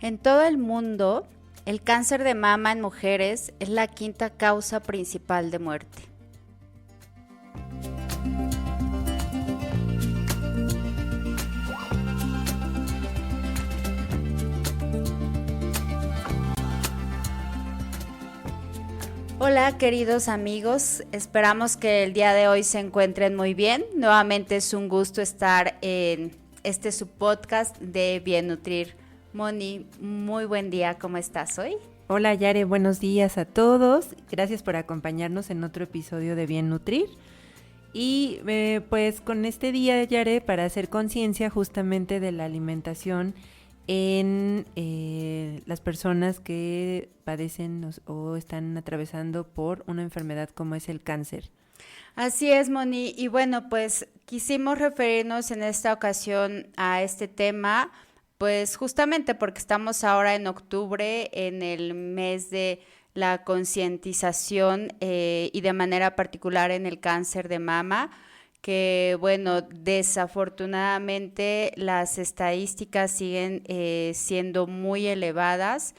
En todo el mundo, el cáncer de mama en mujeres es la quinta causa principal de muerte. Hola queridos amigos, esperamos que el día de hoy se encuentren muy bien. Nuevamente es un gusto estar en este su podcast de Bien Nutrir. Moni, muy buen día, ¿cómo estás hoy? Hola Yare, buenos días a todos. Gracias por acompañarnos en otro episodio de Bien Nutrir. Y pues con este día, Yare, para hacer conciencia justamente de la alimentación en las personas que padecen o están atravesando por una enfermedad como es el cáncer. Así es, Moni. Y bueno, pues quisimos referirnos en esta ocasión a este tema, pues justamente porque estamos ahora en octubre, en el mes de la concientización y de manera particular en el cáncer de mama, que bueno, desafortunadamente las estadísticas siguen siendo muy elevadas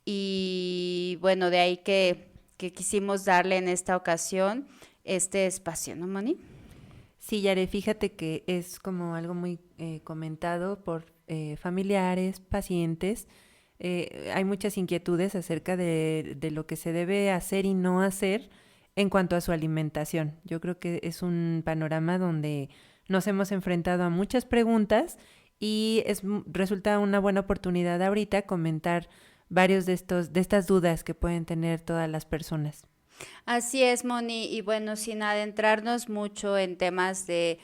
y bueno, de ahí que quisimos darle en esta ocasión este espacio, ¿no, Moni? Sí, Yare, fíjate que es como algo muy comentado por familiares, pacientes. Hay muchas inquietudes acerca de lo que se debe hacer y no hacer en cuanto a su alimentación. Yo creo que es un panorama donde nos hemos enfrentado a muchas preguntas y resulta una buena oportunidad ahorita comentar varios de estas dudas que pueden tener todas las personas. Así es, Moni, y bueno, sin adentrarnos mucho en temas de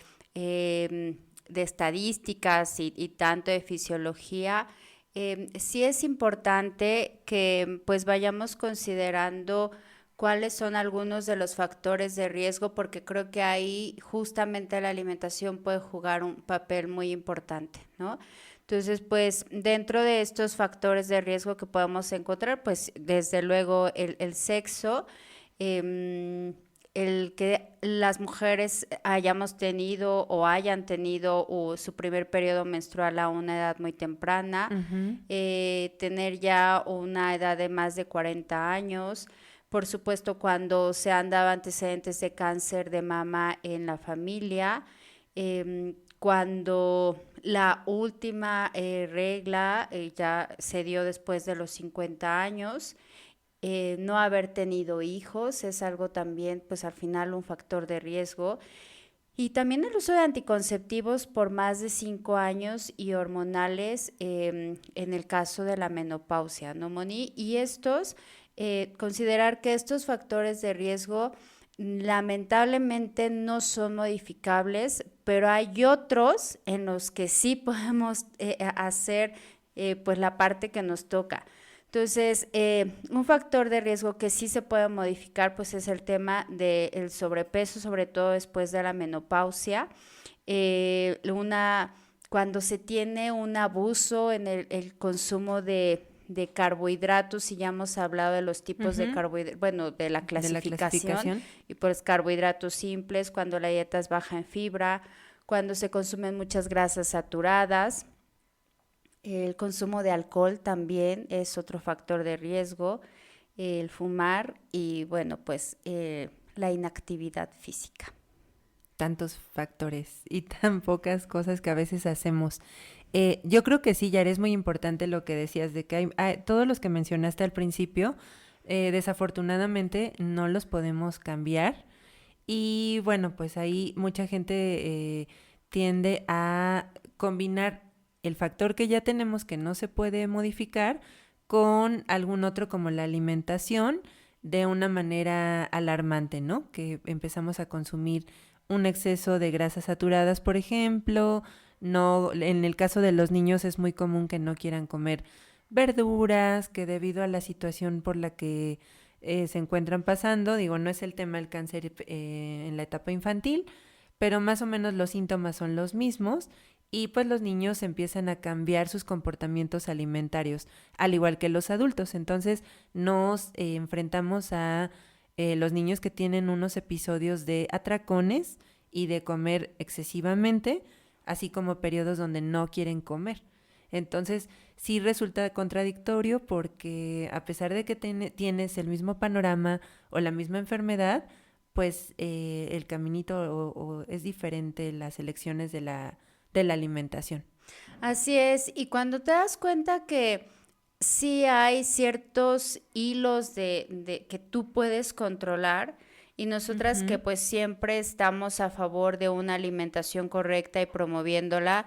estadísticas y tanto de fisiología, sí es importante que pues vayamos considerando cuáles son algunos de los factores de riesgo, porque creo que ahí justamente la alimentación puede jugar un papel muy importante, ¿no? Entonces, pues dentro de estos factores de riesgo que podemos encontrar, pues desde luego el sexo, el que las mujeres hayamos tenido o hayan tenido su primer periodo menstrual a una edad muy temprana, Ujú. tener ya una edad de más de 40 años, por supuesto cuando se han dado antecedentes de cáncer de mama en la familia, cuando la última regla ya se dio después de los 50 años, no haber tenido hijos es algo también, pues al final un factor de riesgo. Y también el uso de anticonceptivos por más de 5 años y hormonales en el caso de la menopausia, ¿no, Moni? Y considerar que estos factores de riesgo lamentablemente no son modificables, pero hay otros en los que sí podemos hacer pues la parte que nos toca. Entonces, un factor de riesgo que sí se puede modificar, pues es el tema del sobrepeso, sobre todo después de la menopausia. Cuando se tiene un abuso en el consumo de carbohidratos, y ya hemos hablado de los tipos de Ujú. carbohidratos, bueno, de la De la clasificación, clasificación. y pues carbohidratos simples, cuando la dieta es baja en fibra, cuando se consumen muchas grasas saturadas. El consumo de alcohol también es otro factor de riesgo, el fumar y bueno, pues la inactividad física. Tantos factores y tan pocas cosas que a veces hacemos. Yo creo que sí, Yara, es muy importante lo que decías de que todos los que mencionaste al principio, desafortunadamente no los podemos cambiar y bueno, pues ahí mucha gente tiende a combinar el factor que ya tenemos que no se puede modificar con algún otro como la alimentación de una manera alarmante, ¿no? Que empezamos a consumir un exceso de grasas saturadas, por ejemplo. No, en el caso de los niños es muy común que no quieran comer verduras, que debido a la situación por la que se encuentran pasando, digo, no es el tema del cáncer en la etapa infantil, pero más o menos los síntomas son los mismos y pues los niños empiezan a cambiar sus comportamientos alimentarios, al igual que los adultos. Entonces nos enfrentamos a los niños que tienen unos episodios de atracones y de comer excesivamente, así como periodos donde no quieren comer. Entonces, sí resulta contradictorio porque a pesar de que tienes el mismo panorama o la misma enfermedad, pues el caminito o es diferente las elecciones de la alimentación. Así es, y cuando te das cuenta que sí hay ciertos hilos de que tú puedes controlar y nosotras que Ujú. pues siempre estamos a favor de una alimentación correcta y promoviéndola,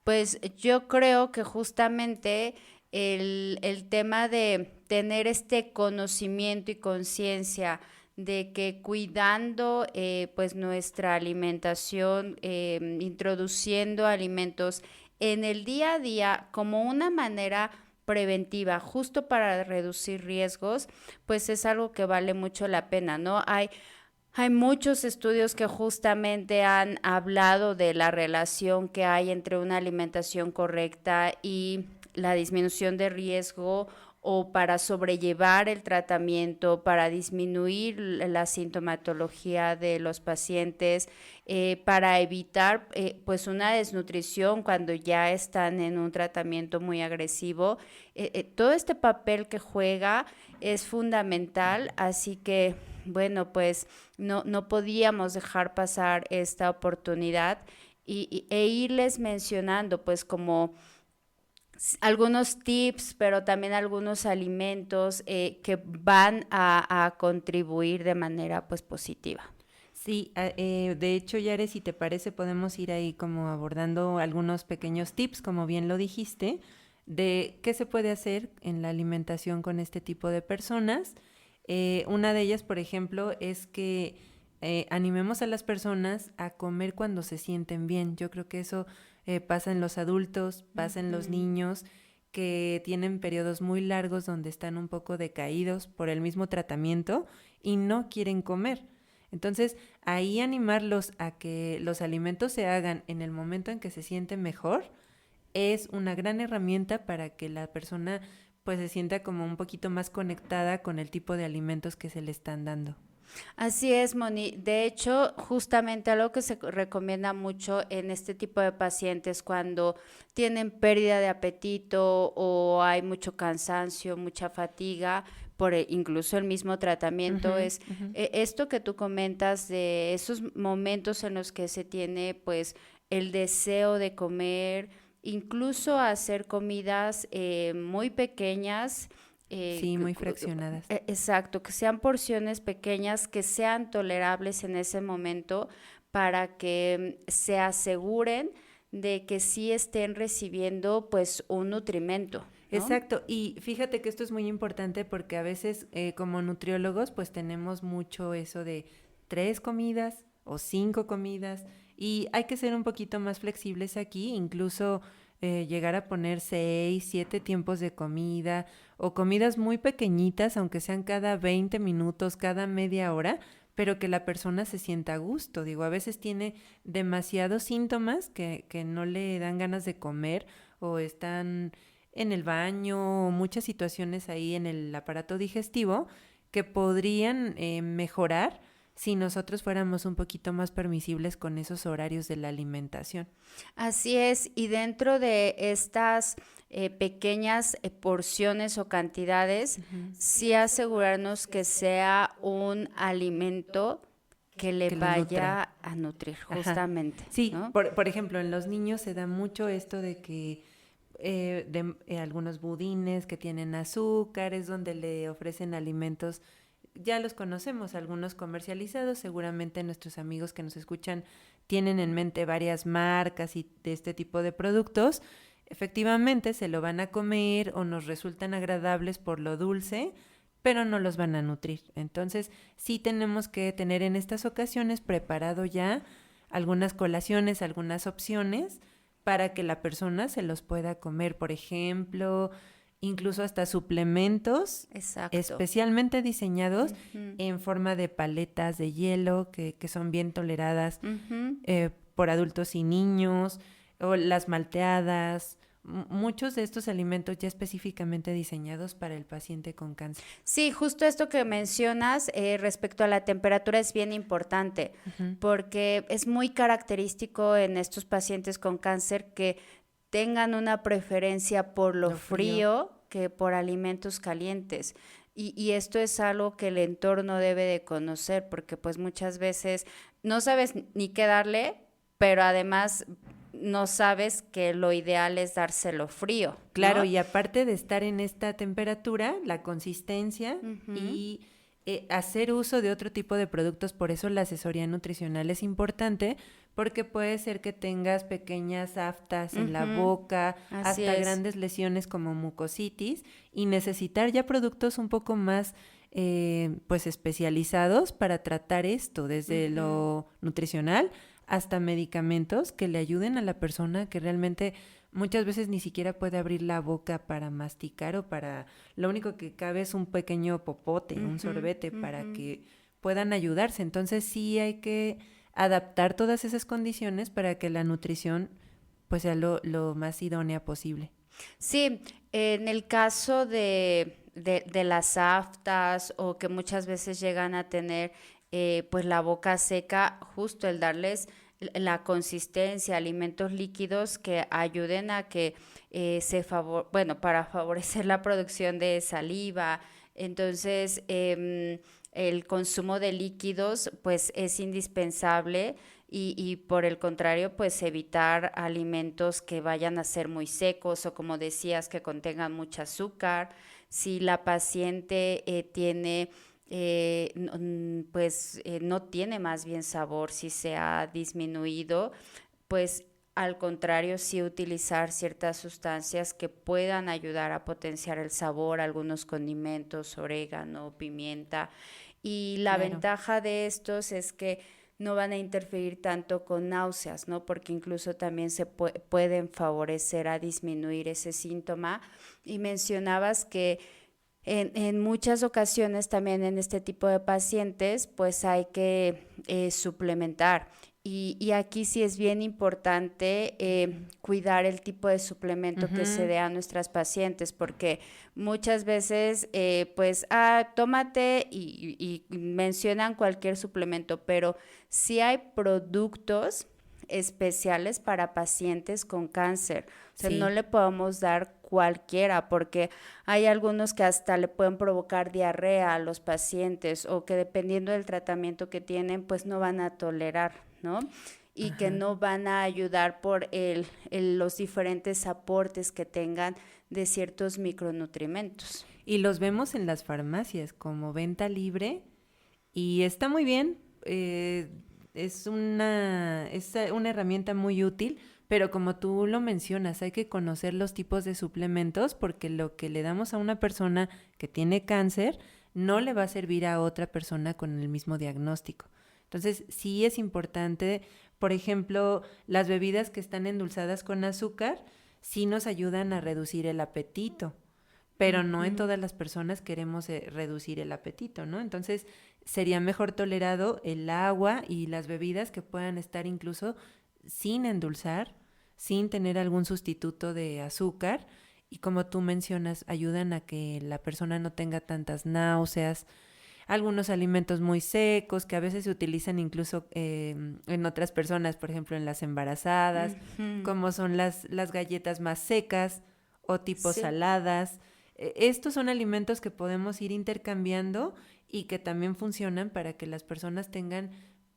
pues yo creo que justamente el tema de tener este conocimiento y conciencia de que cuidando pues nuestra alimentación, introduciendo alimentos en el día a día como una manera preventiva, justo para reducir riesgos, pues es algo que vale mucho la pena, ¿no? Hay muchos estudios que justamente han hablado de la relación que hay entre una alimentación correcta y la disminución de riesgo o para sobrellevar el tratamiento, para disminuir la sintomatología de los pacientes, para evitar pues una desnutrición cuando ya están en un tratamiento muy agresivo. Todo este papel que juega es fundamental, así que bueno, pues no podíamos dejar pasar esta oportunidad e irles mencionando pues como algunos tips, pero también algunos alimentos que van a contribuir de manera pues positiva. Sí, de hecho, Yare, si te parece, podemos ir ahí como abordando algunos pequeños tips, como bien lo dijiste, de qué se puede hacer en la alimentación con este tipo de personas. Una de ellas, por ejemplo, es que animemos a las personas a comer cuando se sienten bien. Yo creo que eso pasa en los adultos, pasa en los Ujú. niños que tienen periodos muy largos donde están un poco decaídos por el mismo tratamiento y no quieren comer. Entonces, ahí animarlos a que los alimentos se hagan en el momento en que se sienten mejor es una gran herramienta para que la persona pues se sienta como un poquito más conectada con el tipo de alimentos que se le están dando. Así es, Moni. De hecho, justamente algo que se recomienda mucho en este tipo de pacientes cuando tienen pérdida de apetito o hay mucho cansancio, mucha fatiga, por incluso el mismo tratamiento, Ujú, es ujú. esto que tú comentas de esos momentos en los que se tiene pues el deseo de comer, incluso hacer comidas muy pequeñas. Sí, muy fraccionadas. Exacto, que sean porciones pequeñas, que sean tolerables en ese momento para que se aseguren de que sí estén recibiendo pues un nutrimento, ¿no? Exacto, y fíjate que esto es muy importante porque a veces como nutriólogos pues tenemos mucho eso de 3 comidas o 5 comidas y hay que ser un poquito más flexibles aquí, incluso llegar a poner 6, 7 tiempos de comida o comidas muy pequeñitas, aunque sean cada 20 minutos, cada media hora, pero que la persona se sienta a gusto. Digo, a veces tiene demasiados síntomas que no le dan ganas de comer o están en el baño o muchas situaciones ahí en el aparato digestivo que podrían mejorar si nosotros fuéramos un poquito más permisibles con esos horarios de la alimentación. Así es, y dentro de estas pequeñas porciones o cantidades, Ujú. sí asegurarnos que sea un alimento que le Que le nutra. vaya a nutrir, Ajá. justamente, Sí, ¿no? por ejemplo, en los niños se da mucho esto de que algunos budines que tienen azúcares, donde le ofrecen alimentos, ya los conocemos, algunos comercializados, seguramente nuestros amigos que nos escuchan tienen en mente varias marcas y de este tipo de productos. Efectivamente, se lo van a comer o nos resultan agradables por lo dulce, pero no los van a nutrir. Entonces, sí tenemos que tener en estas ocasiones preparado ya algunas colaciones, algunas opciones para que la persona se los pueda comer, por ejemplo, incluso hasta suplementos Exacto. especialmente diseñados Ujú, en forma de paletas de hielo que son bien toleradas ujú. por adultos y niños, o las malteadas, muchos de estos alimentos ya específicamente diseñados para el paciente con cáncer. Sí, justo esto que mencionas respecto a la temperatura es bien importante Ujú. porque es muy característico en estos pacientes con cáncer que tengan una preferencia por lo Lo frío. frío que por alimentos calientes. Y esto es algo que el entorno debe de conocer, porque pues muchas veces no sabes ni qué darle, pero además no sabes que lo ideal es dárselo frío, Claro, ¿no? y aparte de estar en esta temperatura, la consistencia Ujú, y hacer uso de otro tipo de productos, por eso la asesoría nutricional es importante, porque puede ser que tengas pequeñas aftas en la ujú, boca, así hasta es. grandes lesiones como mucositis, y necesitar ya productos un poco más pues especializados para tratar esto, desde Ujú. lo nutricional hasta medicamentos que le ayuden a la persona que realmente muchas veces ni siquiera puede abrir la boca para masticar o para... Lo único que cabe es un pequeño popote, un Ujú, sorbete ujú. para que puedan ayudarse. Entonces sí hay que adaptar todas esas condiciones para que la nutrición pues sea lo más idónea posible. Sí, en el caso de las aftas o que muchas veces llegan a tener pues la boca seca, justo el darles la consistencia, alimentos líquidos que ayuden a que bueno, para favorecer la producción de saliva. Entonces, el consumo de líquidos pues es indispensable y por el contrario, pues evitar alimentos que vayan a ser muy secos o como decías, que contengan mucho azúcar. Si la paciente tiene, pues no tiene más bien sabor, si se ha disminuido, pues al contrario, sí utilizar ciertas sustancias que puedan ayudar a potenciar el sabor, algunos condimentos, orégano, pimienta. Y la Claro. ventaja de estos es que no van a interferir tanto con náuseas, ¿no? Porque incluso también pueden favorecer a disminuir ese síntoma. Y mencionabas que en muchas ocasiones también en este tipo de pacientes pues hay que suplementar y aquí sí es bien importante cuidar el tipo de suplemento que se Ujú. dé a nuestras pacientes porque muchas veces pues tómate y mencionan cualquier suplemento, pero sí hay productos especiales para pacientes con cáncer. O sea, no Sí. le podemos dar cualquiera porque hay algunos que hasta le pueden provocar diarrea a los pacientes o que dependiendo del tratamiento que tienen, pues no van a tolerar, ¿no? Y que Ajá. no van a ayudar por los diferentes aportes que tengan de ciertos micronutrimentos. Y los vemos en las farmacias como venta libre y está muy bien. Es una herramienta muy útil, pero como tú lo mencionas, hay que conocer los tipos de suplementos porque lo que le damos a una persona que tiene cáncer no le va a servir a otra persona con el mismo diagnóstico. Entonces, sí es importante, por ejemplo, las bebidas que están endulzadas con azúcar, sí nos ayudan a reducir el apetito, pero no en Ujú. todas las personas queremos reducir el apetito, ¿no? Entonces sería mejor tolerado el agua y las bebidas que puedan estar incluso sin endulzar, sin tener algún sustituto de azúcar y como tú mencionas, ayudan a que la persona no tenga tantas náuseas, algunos alimentos muy secos que a veces se utilizan incluso en otras personas, por ejemplo en las embarazadas, Ujú. como son las galletas más secas o tipo Sí. saladas. Estos son alimentos que podemos ir intercambiando y que también funcionan para que las personas tengan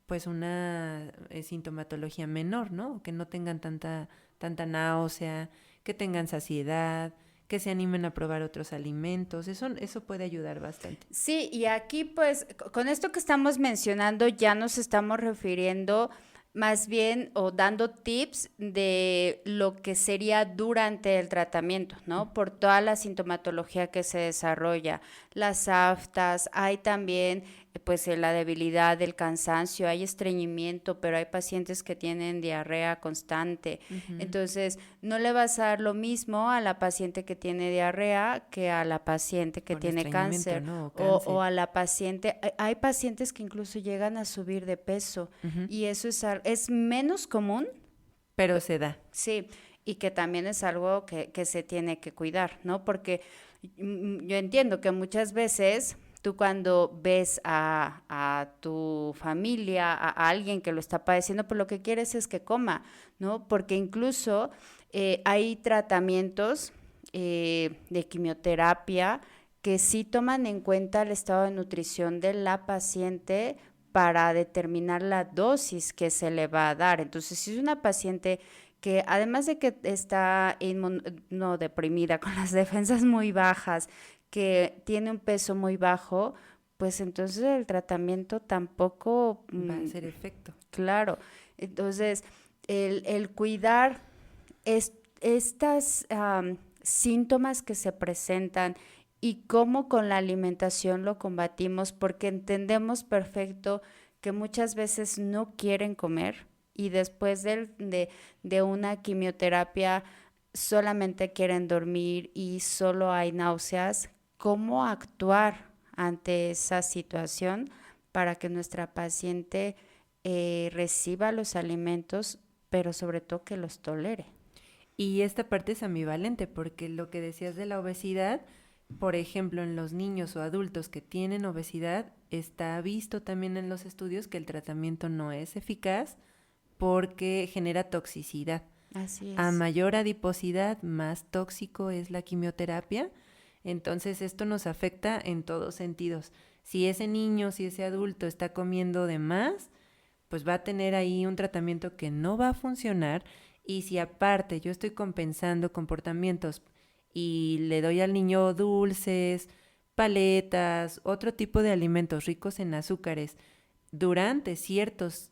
pues una sintomatología menor, ¿no? Que no tengan tanta náusea, que tengan saciedad, que se animen a probar otros alimentos. Eso puede ayudar bastante. Sí, y aquí pues con esto que estamos mencionando ya nos estamos refiriendo más bien o dando tips de lo que sería durante el tratamiento, ¿no? Por toda la sintomatología que se desarrolla, las aftas, hay también pues la debilidad, el cansancio, hay estreñimiento, pero hay pacientes que tienen diarrea constante. Ujú. Entonces, no le vas a dar lo mismo a la paciente que tiene diarrea que a la paciente que Con tiene estreñimiento, cáncer ¿no? O o cáncer. a la paciente, hay pacientes que incluso llegan a subir de peso Ujú. y eso es menos común, Pero se da. sí, y que también es algo que se tiene que cuidar, ¿no? Porque yo entiendo que muchas veces Tú cuando ves a tu familia, a alguien que lo está padeciendo, pues lo que quieres es que coma, ¿no? Porque incluso hay tratamientos de quimioterapia que sí toman en cuenta el estado de nutrición de la paciente para determinar la dosis que se le va a dar. Entonces, si es una paciente que además de que está no deprimida, con las defensas muy bajas, que tiene un peso muy bajo, pues entonces el tratamiento tampoco, Va a hacer efecto. claro. Entonces, el cuidar estas síntomas que se presentan y cómo con la alimentación lo combatimos, porque entendemos perfecto que muchas veces no quieren comer y después de una quimioterapia solamente quieren dormir y solo hay náuseas. ¿Cómo actuar ante esa situación para que nuestra paciente reciba los alimentos, pero sobre todo que los tolere? Y esta parte es ambivalente porque lo que decías de la obesidad, por ejemplo, en los niños o adultos que tienen obesidad, está visto también en los estudios que el tratamiento no es eficaz porque genera toxicidad. Así A es. mayor adiposidad, más tóxico es la quimioterapia. Entonces esto nos afecta en todos sentidos. Si ese niño, si ese adulto está comiendo de más, pues va a tener ahí un tratamiento que no va a funcionar. Y si aparte yo estoy compensando comportamientos y le doy al niño dulces, paletas, otro tipo de alimentos ricos en azúcares durante ciertos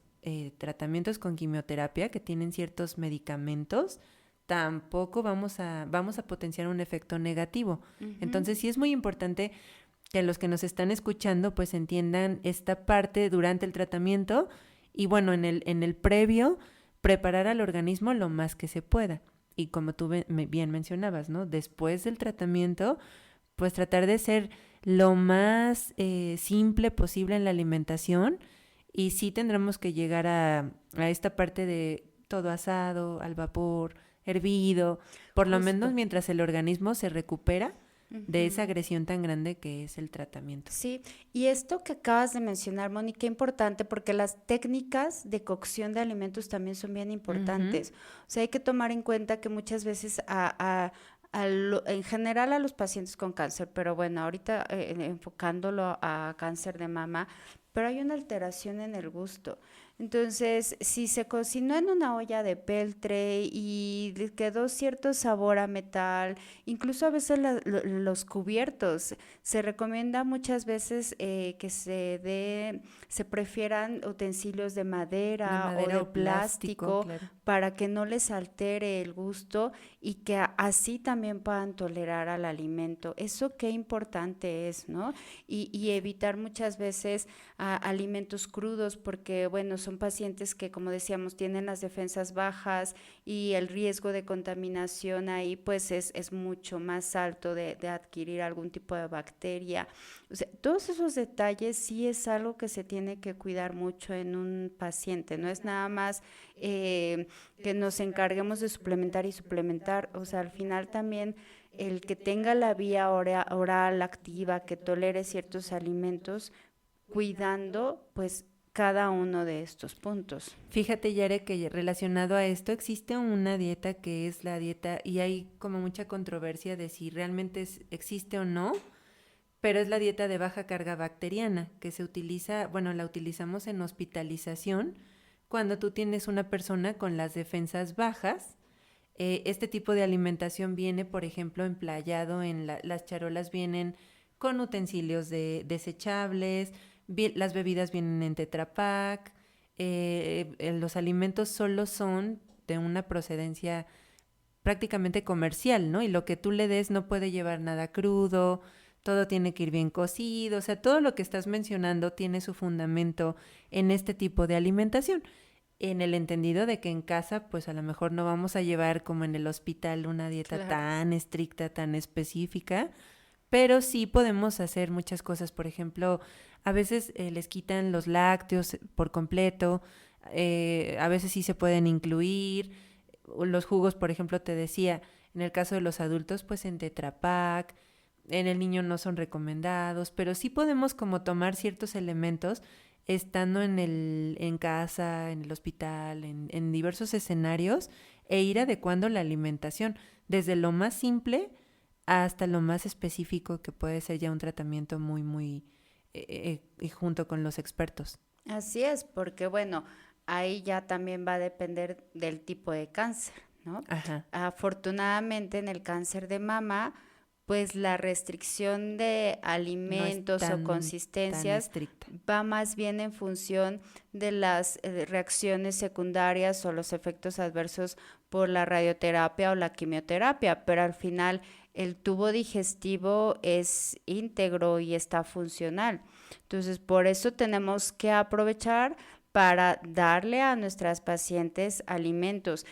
tratamientos con quimioterapia que tienen ciertos medicamentos, tampoco vamos a potenciar un efecto negativo. Ujú. Entonces sí es muy importante que los que nos están escuchando pues entiendan esta parte durante el tratamiento y bueno, en el previo, preparar al organismo lo más que se pueda. Y como tú bien mencionabas, ¿no? Después del tratamiento, pues tratar de ser lo más simple posible en la alimentación y sí tendremos que llegar a esta parte de todo asado, al vapor, hervido, por lo menos Justo. mientras el organismo se recupera de esa Ujú. agresión tan grande que es el tratamiento. Sí, y esto que acabas de mencionar, Moni, qué importante, porque las técnicas de cocción de alimentos también son bien Ujú, importantes. O sea, hay que tomar en cuenta que muchas veces en general a los pacientes con cáncer, pero bueno, ahorita enfocándolo a cáncer de mama, pero hay una alteración en el gusto. Entonces, si se cocinó en una olla de peltre y le quedó cierto sabor a metal, incluso a veces los cubiertos, se recomienda muchas veces que se prefieran utensilios de de madera o madera de o plástico, plástico claro. para que no les altere el gusto y que así también puedan tolerar al alimento. Eso qué importante es, ¿no? Y evitar muchas veces alimentos crudos porque, bueno, son pacientes que, como decíamos, tienen las defensas bajas y el riesgo de contaminación ahí pues es mucho más alto de adquirir algún tipo de bacteria. O sea, todos esos detalles sí es algo que se tiene que cuidar mucho en un paciente, no es nada más que nos encarguemos de suplementar y suplementar, o sea, al final también el que tenga la vía oral activa, que tolere ciertos alimentos, cuidando pues cada uno de estos puntos. Fíjate, Yare, que relacionado a esto existe una dieta que es la dieta, y hay como mucha controversia de si realmente existe o no, pero es la dieta de baja carga bacteriana, que se utiliza, bueno, la utilizamos en hospitalización cuando tú tienes una persona con las defensas bajas. Este tipo de alimentación viene, por ejemplo, emplayado en las charolas vienen con utensilios desechables, las bebidas vienen en Tetra Pak, los alimentos solo son de una procedencia prácticamente comercial, ¿no? Y lo que tú le des no puede llevar nada crudo, todo tiene que ir bien cocido, o sea, todo lo que estás mencionando tiene su fundamento en este tipo de alimentación, en el entendido de que en casa, pues a lo mejor no vamos a llevar como en el hospital una dieta Claro. tan estricta, tan específica, pero sí podemos hacer muchas cosas. Por ejemplo, a veces les quitan los lácteos por completo, a veces sí se pueden incluir. Los jugos, por ejemplo, te decía, en el caso de los adultos, pues en Tetra Pak. en el niño no son recomendados, pero sí podemos como tomar ciertos elementos estando en casa, en el hospital, en diversos escenarios, e ir adecuando la alimentación, desde lo más simple hasta lo más específico, que puede ser ya un tratamiento muy, y junto con los expertos. Así es, porque bueno, ahí ya también va a depender del tipo de cáncer, ¿no? Ajá, Afortunadamente en el cáncer de mama, pues la restricción de no es alimentos o tan consistencias estricta. va más bien en función de las reacciones secundarias o los efectos adversos por la radioterapia o la quimioterapia, pero al final el tubo digestivo es íntegro y está funcional. Entonces, por eso tenemos que aprovechar para darle a nuestras pacientes alimentos.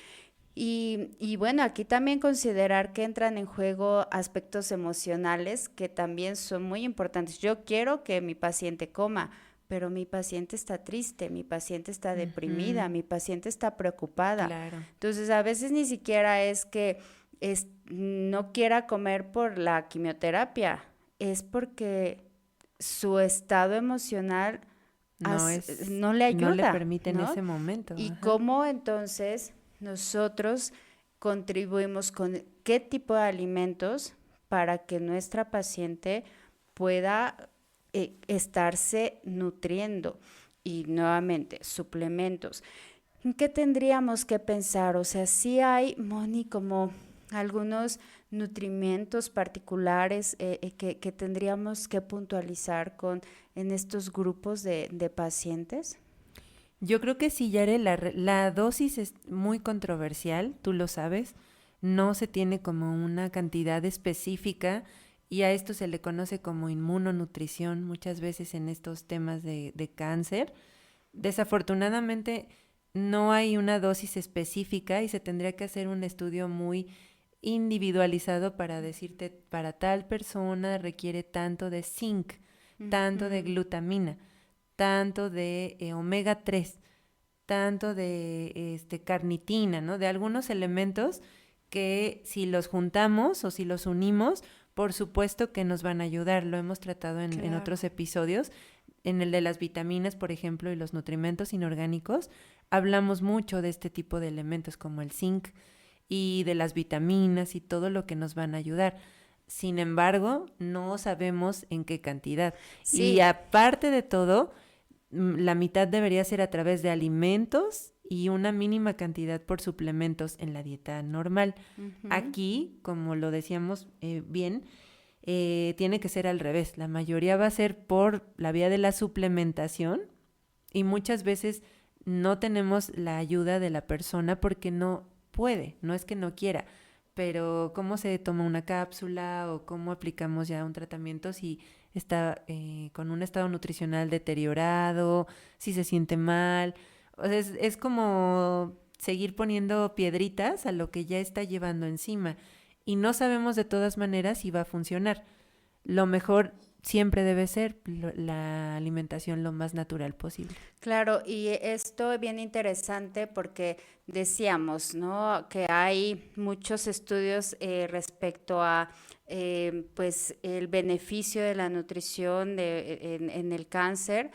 Y bueno, aquí también considerar que entran en juego aspectos emocionales que también son muy importantes. Yo quiero que mi paciente coma, pero mi paciente está triste, mi paciente está deprimida, Ujú, mi paciente está preocupada. claro, Entonces, a veces ni siquiera es que no quiera comer por la quimioterapia, es porque su estado emocional no le no le ayuda, permite en ¿no? ese momento, Y ajá. cómo entonces nosotros contribuimos con qué tipo de alimentos para que nuestra paciente pueda estarse nutriendo. Y nuevamente, suplementos. ¿En qué tendríamos que pensar? O sea, sí hay, Moni, como algunos nutrimentos particulares que tendríamos que puntualizar en estos grupos de pacientes. Yo creo que sí, Yare, la dosis es muy controversial, tú lo sabes, no se tiene como una cantidad específica y a esto se le conoce como inmunonutrición muchas veces en estos temas de cáncer. Desafortunadamente no hay una dosis específica y se tendría que hacer un estudio muy individualizado para decirte, para tal persona requiere tanto de zinc, tanto de Ujú. glutamina, tanto de omega 3, tanto de carnitina, ¿no? De algunos elementos que si los juntamos o si los unimos, por supuesto que nos van a ayudar. Lo hemos tratado en Claro. otros episodios. En el de las vitaminas, por ejemplo, y los nutrimentos inorgánicos, hablamos mucho de este tipo de elementos como el zinc y de las vitaminas y todo lo que nos van a ayudar. Sin embargo, no sabemos en qué cantidad. Y Sí, aparte de todo, la mitad debería ser a través de alimentos y una mínima cantidad por suplementos en la dieta normal. ujú, Aquí, como lo decíamos bien, tiene que ser al revés. La mayoría va a ser por la vía de la suplementación y muchas veces no tenemos la ayuda de la persona porque no puede, no es que no quiera, pero cómo se toma una cápsula o cómo aplicamos ya un tratamiento si está con un estado nutricional deteriorado, si se siente mal. O sea, es como seguir poniendo piedritas a lo que ya está llevando encima y no sabemos de todas maneras si va a funcionar. Lo mejor siempre debe ser la alimentación lo más natural posible. claro, y esto es bien interesante porque decíamos, ¿no? Que hay muchos estudios respecto a, pues, el beneficio de la nutrición en el cáncer,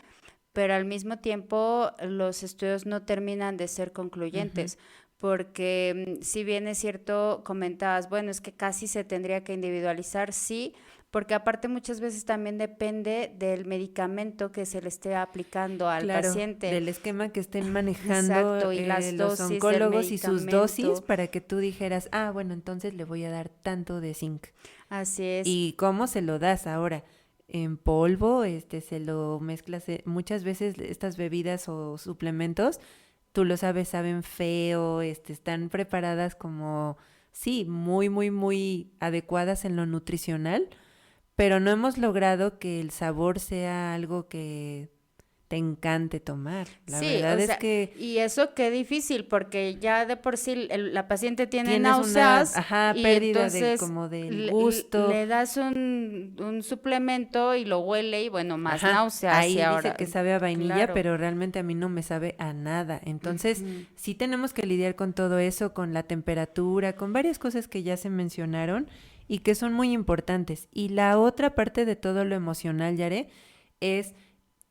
pero al mismo tiempo los estudios no terminan de ser Ujú. concluyentes, porque si bien es cierto, comentabas, bueno, es que casi se tendría que individualizar, sí, porque aparte muchas veces también depende del medicamento que se le esté aplicando al Claro, paciente. del esquema que estén manejando Exacto, y las los dosis del oncólogos y sus dosis medicamento, para que tú dijeras, ah, bueno, entonces le voy a dar tanto de zinc. así es. ¿Y cómo se lo das ahora? En polvo, se lo mezclas. Muchas veces estas bebidas o suplementos, tú lo sabes, saben feo, están preparadas como, sí, muy adecuadas en lo nutricional, pero no hemos logrado que el sabor sea algo que te encante tomar. La Sí, verdad o es sea, que y eso qué difícil, porque ya de por sí la paciente tiene tienes una, náuseas ajá, y pérdida de entonces como del gusto. le das un suplemento y lo huele y bueno, más Ajá, náuseas y ahí dice ahora, que sabe a vainilla, claro. pero realmente a mí no me sabe a nada. Entonces, Ujú. sí tenemos que lidiar con todo eso, con la temperatura, con varias cosas que ya se mencionaron y que son muy importantes. Y la otra parte de todo lo emocional, Yare, es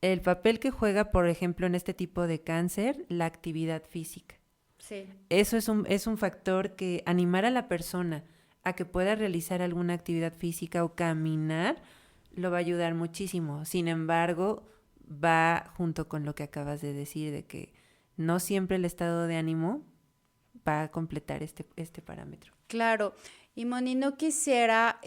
el papel que juega, por ejemplo, en este tipo de cáncer, la actividad física. Sí. Eso es un factor que animar a la persona a que pueda realizar alguna actividad física o caminar, lo va a ayudar muchísimo. Sin embargo, va junto con lo que acabas de decir, de que no siempre el estado de ánimo va a completar este parámetro. Claro, y Moni, no quisiera,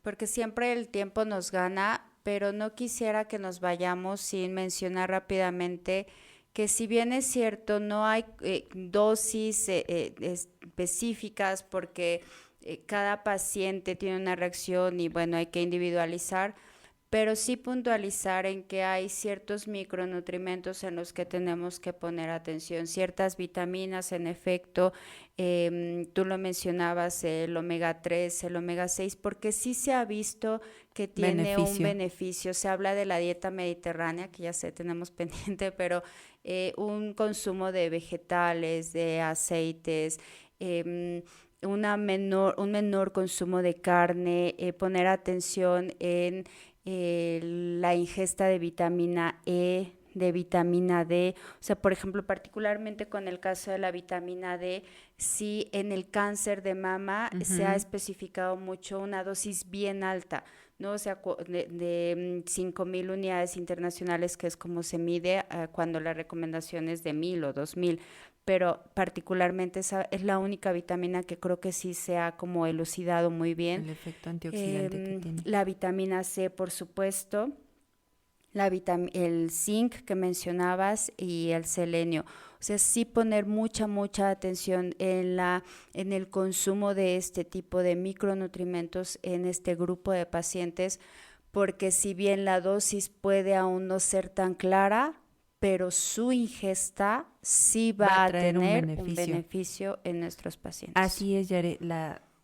porque siempre el tiempo nos gana, pero no quisiera que nos vayamos sin mencionar rápidamente que si bien es cierto, no hay dosis específicas porque cada paciente tiene una reacción y bueno, hay que individualizar, pero sí puntualizar en que hay ciertos micronutrientes en los que tenemos que poner atención, ciertas vitaminas en efecto, tú lo mencionabas, el omega 3, el omega 6, porque sí se ha visto que tiene un beneficio, se habla de la dieta mediterránea, que ya sé, tenemos pendiente, pero un consumo de vegetales, de aceites, un menor consumo de carne, poner atención en la ingesta de vitamina E, de vitamina D, o sea, por ejemplo, particularmente con el caso de la vitamina D, sí en el cáncer de mama se ha especificado mucho una dosis bien alta, ¿no? O sea, de 5,000 unidades internacionales, que es como se mide cuando la recomendación es de 1,000 o 2,000, pero particularmente esa es la única vitamina que creo que sí se ha como elucidado muy bien. El efecto antioxidante que tiene. La vitamina C, por supuesto, el zinc que mencionabas y el selenio. O sea, sí poner mucha atención en el consumo de este tipo de micronutrientes en este grupo de pacientes, porque si bien la dosis puede aún no ser tan clara, pero su ingesta sí va a tener un beneficio en nuestros pacientes. Así es, Yare.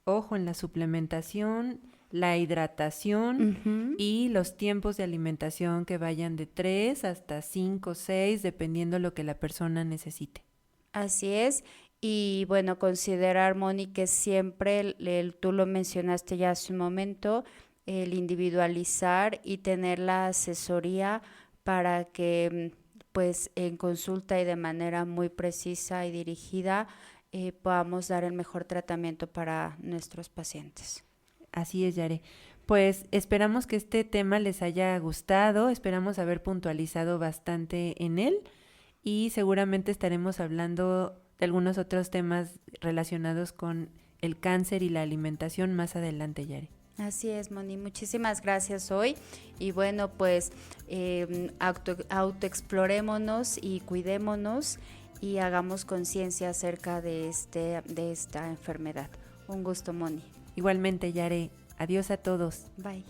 Ojo en la suplementación, la hidratación y los tiempos de alimentación que vayan de 3 hasta 5, 6, dependiendo lo que la persona necesite. Así es. Y bueno, considerar, Moni, que siempre, tú lo mencionaste ya hace un momento, el individualizar y tener la asesoría para que pues en consulta y de manera muy precisa y dirigida podamos dar el mejor tratamiento para nuestros pacientes. Así es, Yare. Pues esperamos que este tema les haya gustado, esperamos haber puntualizado bastante en él y seguramente estaremos hablando de algunos otros temas relacionados con el cáncer y la alimentación más adelante, Yare. Así es, Moni, muchísimas gracias hoy y bueno, pues autoexplorémonos y cuidémonos y hagamos conciencia acerca de esta enfermedad. Un gusto, Moni. Igualmente, Yare. Adiós a todos. Bye.